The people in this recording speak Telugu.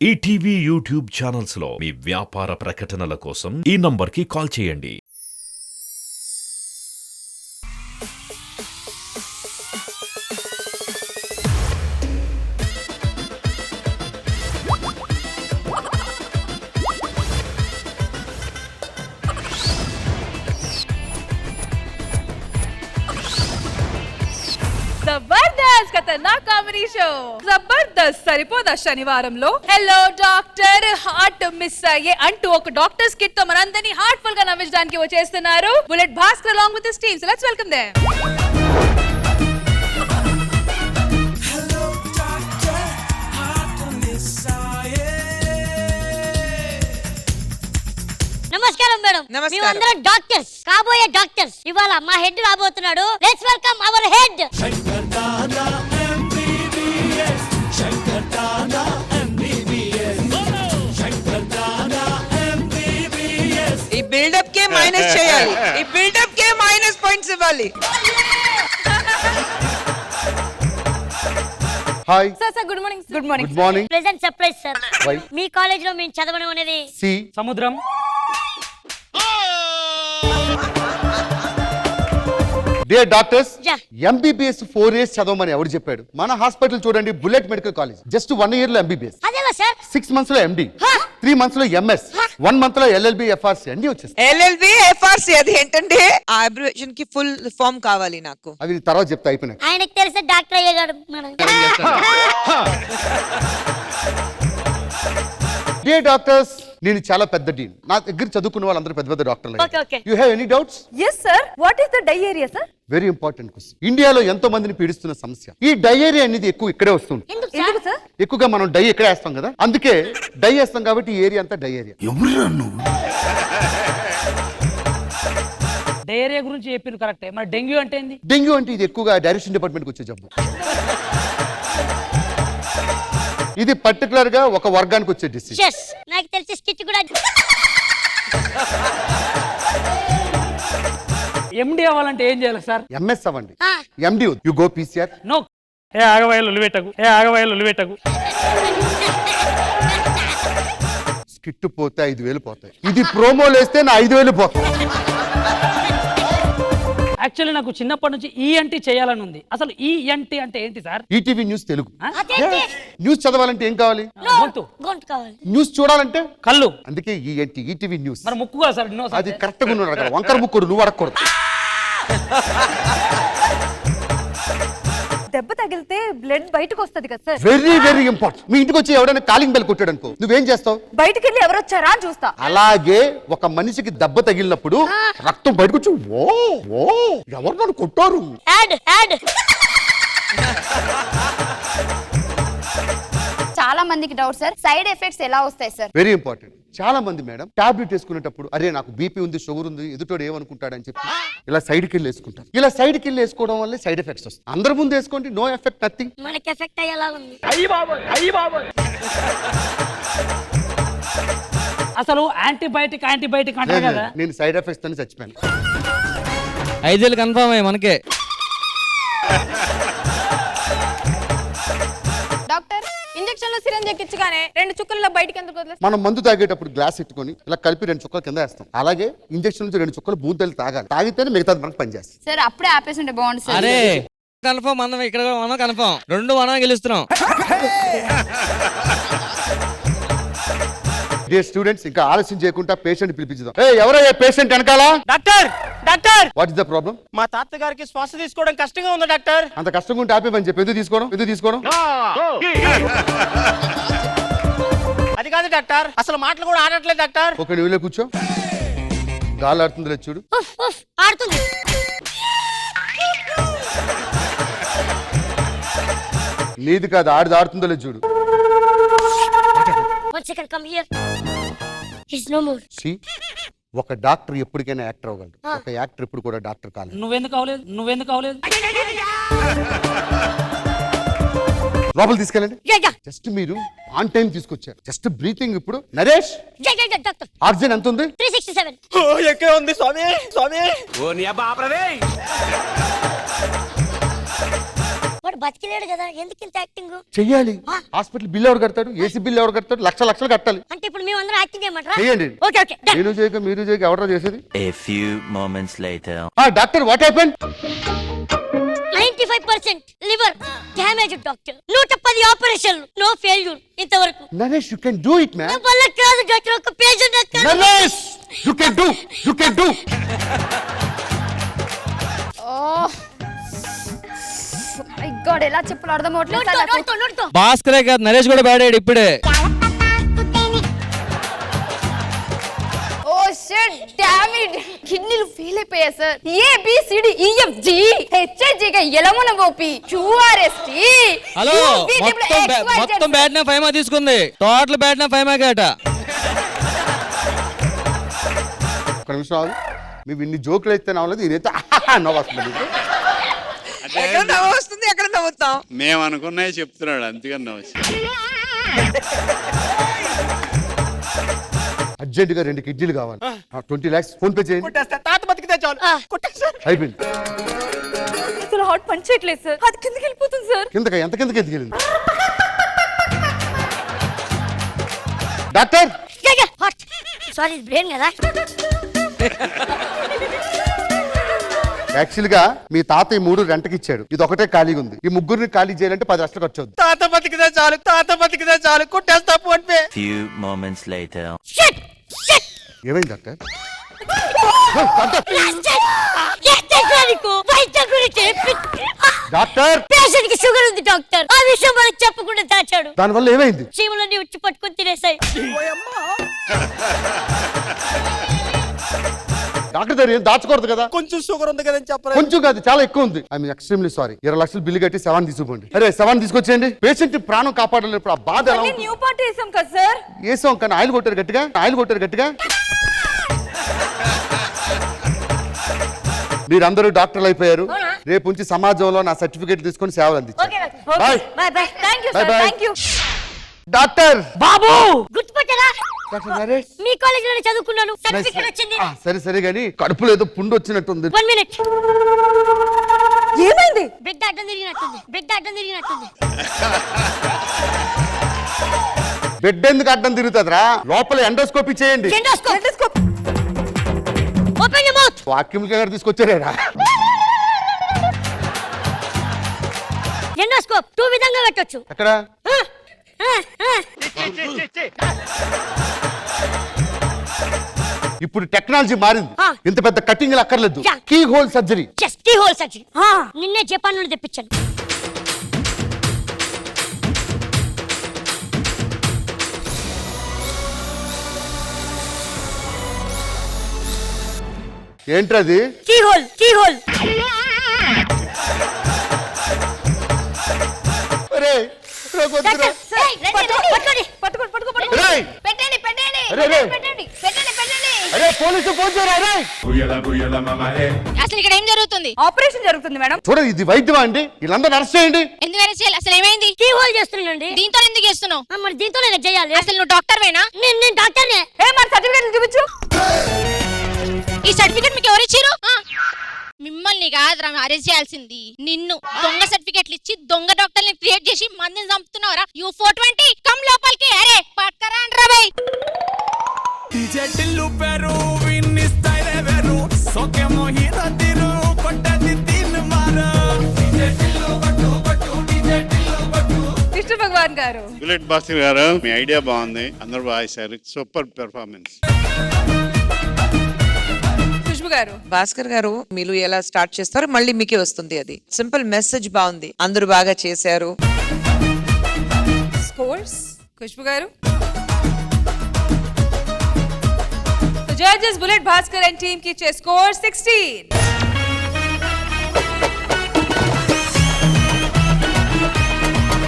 ఈటీవీ యూట్యూబ్ ఛానల్స్ లో మీ వ్యాపార ప్రకటనల కోసం ఈ నంబర్కి కాల్ చేయండి. జబర్దస్త్ ఖతర్నాక్ కామెడీ షో జబర్దస్త్ సరిపోదా శనివారంలో హలో డాక్టర్ హార్ట్ మిస్ అయ్యే అంటూ ఒక డాక్టర్ స్కిట్ తో మనందరినీ హార్ట్ఫుల్ గా నవ్వించడానికి వచ్చేస్తున్నారు bullet Bhaskar along with his team. So let's welcome them. నమస్కారం మేడం. మేమందరం డాక్టర్స్, కాబోయే డాక్టర్స్. ఇవాళ మా హెడ్ రాబోతున్నాడు. Let's welcome our head. ఈ బిల్డప్ కే మైనస్ చేయాలి, ఈ బిల్డప్ కే మైనస్ పాయింట్స్ ఇవ్వాలి. Hi sir good morning. Good morning. Good morning. Present surprise sir. Why? Me college లో మేము చదవడం అనేది సి సముద్రం. Dear doctors, Yeah. MBBS 4 years చదవమని ఎవరు చెప్పాడు? మన హాస్పిటల్ చూడండి, bullet medical college. Just 1 year లో ఎంబీబీఎస్, అదేలా సార్? 6 months లో ఎండి, 3 months లో ఎంఎస్, 1 month లో ఎల్ఎల్బి, ఎఫ్ఆర్సి అన్ని వచ్చేస్తాయి. ఎల్ఎల్బి ఎఫ్ఆర్సి అది ఏంటంటే ఆ అబ్రివేషన్ కి ఫుల్ ఫామ్ కావాలి నాకు. అవి తర్వాత చెప్తా అయిపోయినాయి. ఆయనకి తెలిసే డాక్టర్ అయ్యాడు మేడం. డియర్ డాక్టర్స్, నేను చాలా పెద్ద డీన్. నా దగ్గర చదువుకున్న వాళ్ళందరూ పెద్ద పెద్ద డాక్టర్లు. Okay, okay. You have any doubts? yes sir, what is the diarrhea sir? Very important question. ఇండియాలో ఎంతో మందిని పీడిస్తున్న సమస్య ఈ డయేరియా అనేది ఎక్కువ ఇక్కడే వస్తుంది. ఎందుకు సార్? ఎక్కువగా మనం డై ఇక్కడే వేస్తాం కదా, అందుకే డై వేస్తాం కాబట్టి ఈ ఏరియా అంతా డయేరియా. డయేరియా గురించి చెప్పింది కరెక్టే, మరి డెంగ్యూ అంటే ఏంది? డెంగ్యూ అంటే ఇది ఎక్కువగా డైరెక్షన్ డిపార్ట్మెంట్కి వచ్చే జబ్బు. ఇది పర్టికులర్ గా ఒక వర్గానికి వచ్చే డిసీజ్. Yes, నాకు తెలిసి స్కిట్ కూడా. ఎండి అవ్వాలంటే ఏం చేయాలి సార్? ఎంఎస్ అవ్వండి. ఆ. MD you go PCR. No. ఏ ఆగవాయలు ఉలివెట్టకు. స్కిట్ పోతే 5,000 పోతాయి. ఇది ప్రోమోలు వేస్తే నా 5,000 పోతాయి. యాక్చువల్లీ నాకు చిన్నప్పటి నుంచి ఈఎన్టీ చేయాలని ఉంది. అసలు ఈఎన్టీ అంటే ఏంటి సార్? ETV news Telugu. అదేంటి? న్యూస్ చదవాలంటే ఏం కావాలి? గొంతు. గొంతు కావాలి. న్యూస్ చూడాలంటే కళ్ళు. అందుకే ఈటీవీ న్యూస్. మరి ముక్కు కదా సార్? No sir. అది కరెక్ట్ గా ఉన్నాడు కదా, వంకర ముక్కుడు నువ్వు అడగకూడదు. దెబ్బ తగిలితే బ్లడ్ బయటకు వస్తది కదా సార్? Very very important. మీ ఇంటికి వచ్చి ఎవడైనా కాలింగ్ బెల్ కొట్టాడు అనుకో, నువ్వేం చేస్తావు? బయటికి వెళ్ళి ఎవరు వచ్చారా అని చూస్తా. అలాగే ఒక మనిషికి దెబ్బ తగిలినప్పుడు రక్తం బయటకు వచ్చి ఓ ఓ ఎవరు నన్ను కొట్టారు. యాడ్. చాలా మందికి డౌట్ సార్, సైడ్ ఎఫెక్ట్స్ ఎలా వస్తాయి సార్? Very important. చాలా మంది మేడం టాబ్లెట్ వేసుకునేటప్పుడు అరే నాకు బీపీ ఉంది, షుగర్ ఉంది, ఎదుటోడు ఏమనుకుంటాడని చెప్పి ఇలా సైడ్కి వెళ్ళి వేసుకుంటారు. ఇలా సైడ్కి వెళ్ళి వేసుకోవడం వల్లే సైడ్ ఎఫెక్ట్స్ వస్తాయి. అందరి ముందు వేసుకోండి, నో ఎఫెక్ట్, నథింగ్. మనకి ఎఫెక్ట్ అయ్యేలా ఉంది. అసలు యాంటీబయాటిక్ అంటారు కదా. నేను సైడ్ ఎఫెక్ట్స్ అని చచ్చిపోయాను. 5 కన్ఫర్మ్ అయ్యి మనకే. డాక్టర్, ఇంజెక్షన్ లో సిరంజ్ ఎక్కించగానే 2 చుక్కల్లో బయటికి ఎందుకు వదిలేస్తారు? మనం మందు తాగేటప్పుడు గ్లాస్ ఎట్టుకొని ఇలా కలిపి 2 చుక్కలు కింద వేస్తాం. అలాగే ఇంజెక్షన్ నుంచి 2 చుక్కలు బూందెలు తాగాలి. తాగితేనే మిగతాది మనకు పనిచేస్తుంది. సార్ అప్పుడే ఆపేసి ఉంటే బాగుంది సార్. అరే కన్ఫర్మ్ మనం ఇక్కడ మనం కన్ఫర్మ్ 2 మనం గెలుస్తున్నాం. డియర్ స్టూడెంట్స్, ఇంకా ఆలస్యం చేయకుండా పేషెంట్ పిలిపించుదాం. ఎవరయ్యా పేషెంట్ వెనకాల? Doctor. What is the problem? మా తాతగారికి శ్వాస తీసుకోవడం కష్టంగా ఉంది డాక్టర్. అంత కష్టంగా ఉంటే ఆపేమని చెప్పి ఎందుకు తీసుకోవడం? అది కాదు డాక్టర్, అసలు మాటలు కూడా ఆడట్లేదు డాక్టర్. ఒక నువ్వులే కూర్చో. గాలి ఆడుతుంది లేదు చూడు. ఉఫ్ ఉఫ్ ఆడుతుంది. నీది కాదు, ఆడుతుందో లేదు చూడు. One second, come here. He's no more. See? ఒక డాక్టర్ ఎప్పటికైనా యాక్టర్ అవ్వగలడు, ఒక యాక్టర్ ఎప్పుడు కూడా డాక్టర్ కాలేదు. నువ్వెందుకు అవలేదు? లోపల తీసుకెళ్ళండి. Yeah. జస్ట్ మీరు ఆన్ టైం తీసుకొచ్చారు. Just breathing. ఇప్పుడు నరేష్, Yeah, doctor. ఆక్సిజన్ ఎంత ఉంది? 367. ఎక్కడ ఉంది స్వామి? What బతికిలేడు కదా, ఎందుకు ఇంత యాక్టింగ్? చెయ్యాలి. హాస్పిటల్ బిల్ ఎవరు కడతాడు? ఏసీ బిల్ ఎవరు కడతాడు? లక్షలు కట్టాలి. అంటే ఇప్పుడు మేము అందరం యాక్టింగ్ చేయమంటారా? చేయండి. Okay okay done. మీరు చేయక ఎవరో చేసేది? A few moments later. Doctor what happen? 95% liver damage doctor. 110 ఆపరేషన్లు, నో ఫెయిల్యూర్ ఇంతవరకు. Naresh you can do it నా మ్యాన్. వల్ల కాదు డాక్టర్, ఒక పేషెంట్ అక్కడ. Naresh you can do. My God, ఎలా చెప్పాలో అర్థం అవట్లేదు. నోడుతో భాస్కరే కాదు నరేష్ కూడా బ్యాడ్ అయ్యాడు ఇప్పుడే. ఓ షిట్, డామ్ ఇట్, కిడ్నీలు ఫెయిల్ అయిపోయాయి sir. A B C D E F G H I J L M N O P Q R S T. Hello మొత్తం బ్యాట్ నా ఫైమా తీసుకుంది, టోటల్ బ్యాట్ నా ఫైమా కేట. ఒక నిమిషం ఆగు. మేము ఇన్ని జోకులు అయితే నవ్వలేదు, ఇదైతే నవ్వు వస్తుంది. ఎక్కడ నవ్వు వస్తుంది, ఎక్కడ నవ్వుతాం? మేము అనుకున్నాయి చెప్తున్నాడు, అందుకని నవ్వు. అర్జెంట్ గా 2 కిడ్నీలు కావాలి. 20 lakhs ఫోన్ పే చేయండి. తాత బతికితే చాలు. అయిపోయింది. అసలు హార్ట్ పని చేయట్లేదు సార్, అది కిందకి వెళ్ళిపోతుంది సార్. ఎంత కిందకి వెళ్ళింది? డాక్టర్ సారీ బ్రెయిన్ కదా. యాక్చువల్ గా మీ తాత ఈ 3 రెంట్కి ఇచ్చాడు, ఇది ఒకటే ఖాళీగా ఉంది. ఈ 3 ఖాళీ చేయాలంటే 10 లక్షలు ఖర్చు అవుతుంది. తాత బతికితే చాలు కొట్టేస్తా PhonePe. Few moments later. ఏమైంది డాక్టర్? డాక్టర్ పేషెంట్ కి షుగర్ ఉంది డాక్టర్, ఆ విషయం మనకు చెప్పకుండా దాచాడు. దానివల్ల ఏమైంది? చీమలన్నీ వచ్చి పట్టుకొని తినేసాయి. డాక్టర్ దగ్గర ఏం దాచకూడదు కదా. కొంచెం షుగర్ ఉంది కదా చెప్పరా? కొంచెం కాదు, చాలా ఎక్కువ ఉంది. I extremely sorry. 20 లక్షలు బిల్లు కట్టి 7 తీసుకోండి. అరే 7 తీసుకొచ్చేయండి. పేషెంట్ ప్రాణం కాపాడలేప్పుడు ఆ బాధ ఎలా ఉంటుంది? న్యూ పార్ట్ వేసాం కదా సార్. వేసాం కానీ ఆయిల్ కొట్టారు గట్టిగా. మీరందరూ డాక్టర్లు అయిపోయారు. రేపు నుంచి సమాజంలో నా సర్టిఫికేట్ తీసుకొని సేవలు అందించారు. Bye bye. Thank you sir, Bye. Thank you. Doctor Babu గుర్తుపట్టారా? డాక్టర్ నరేష్. మీ కాలేజ్ లోనే చదువుకున్నాను, సర్టిఫికెట్ వచ్చింది. సరే గానీ కడుపులో ఏదో పుండు వచ్చినట్టుంది. 1 minute. ఏమైంది? బిగ్ అడ్డం తిరిగినట్టుంది. బెడ్ ఎందుకు అడ్డం తిరుగుతుందిరా? లోపల ఎండోస్కోపీ చేయండి. Endoscope. Open your mouth. Vacuum cleaner తీసుకొచ్చారేరా? ఎండోస్కోప్ 2 విధంగా పెట్టొచ్చు. ఎక్కడ? ఇప్పుడు టెక్నాలజీ మారింది. ఇంత పెద్ద కటింగ్ అక్కర్లేదు. Yeah. Keyhole surgery. Just keyhole surgery. నిన్నే జపాన్ నుండి తెప్పించాను. ఏంట్రది? Keyhole. ఒరేయ్, నాకు వద్దురా. రేయ్, అరే పోలీసు ఫోన్ చేయరా రేయ్. అసలు ఇక్కడ ఏం జరుగుతుంది? ఆపరేషన్ జరుగుతుంది మేడం. చూడండి, ఇది వైద్యమా అండి? వీళ్ళందరూ అరెస్ట్ చేయండి. ఎందుకు అరెస్ట్ చేయాలి? అసలు ఏమైంది? కీ హోల్ చేస్తున్నానండి. దీంతో ఎందుకు చేస్తున్నావు? మరి దీంతోనే చేయాలి. అసలు నువ్వు డాక్టర్వేనా? నేను డాక్టర్నే. మన సర్టిఫికేట్ చూపించు. ఈ సర్టిఫికెట్ మీకు ఎవరు ఇచ్చారు? మిమ్మల్ని కాదురా అరెస్ట్ చేయాల్సింది, నిన్ను. దొంగ సర్టిఫికెట్లు ఇచ్చి దొంగ డాక్టర్ని క్రియేట్ చేసి మందిని చంపుతున్నావరా? యూ 420 కమ్ లోపలికి. అరే పట్కరా అండ్రా బై. కృష్ణ భగవాన్ గారు. బుల్లెట్ భాస్కర్ గారు, మీ ఐడియా బాగుంది, అందరూ బాగా చేశారు. Super performance. ఖుష్బు గారు. భాస్కర్ గారు, మీరు ఎలా స్టార్ట్ చేస్తారో మళ్ళీ మీకే వస్తుంది. అది సింపుల్ మెసేజ్ బాగుంది, అందరూ బాగా చేశారు. స్కోర్స్ ఖుష్బు గారు. Judges bullet Bhaskar and team కి ఇచ్చే స్కోర్ 16.